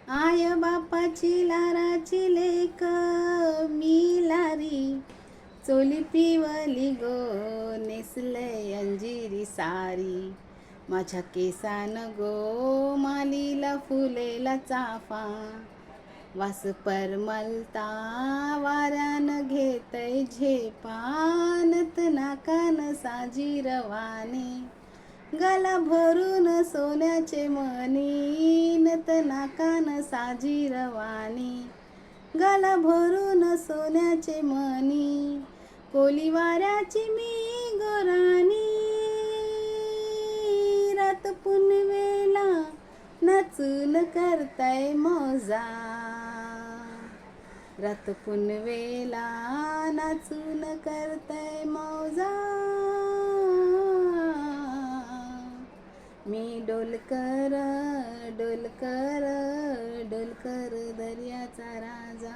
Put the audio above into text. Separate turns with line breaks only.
I बापाची लाराची लेक मी लारी, चोली पिवली गो नेसले अंजिरी सारी. माझ्या केसान गो मालीला फुलेला चाफा, वास परमलता वाऱ्यान घेतय झेपा. नत नाकान साजी रवाने, गला भरून सोन्याचे मणी. नत नाकान साजी रवानी, गला भरून सोन्याचे मणी. कोली वाऱ्याची मी गोराणी, रात पुनवेला नाचून करताय मौजा. रात पुनवेला नाचून करताय मौजा. मी डोलकर डोलकर डोलकर दर्याचा राजा.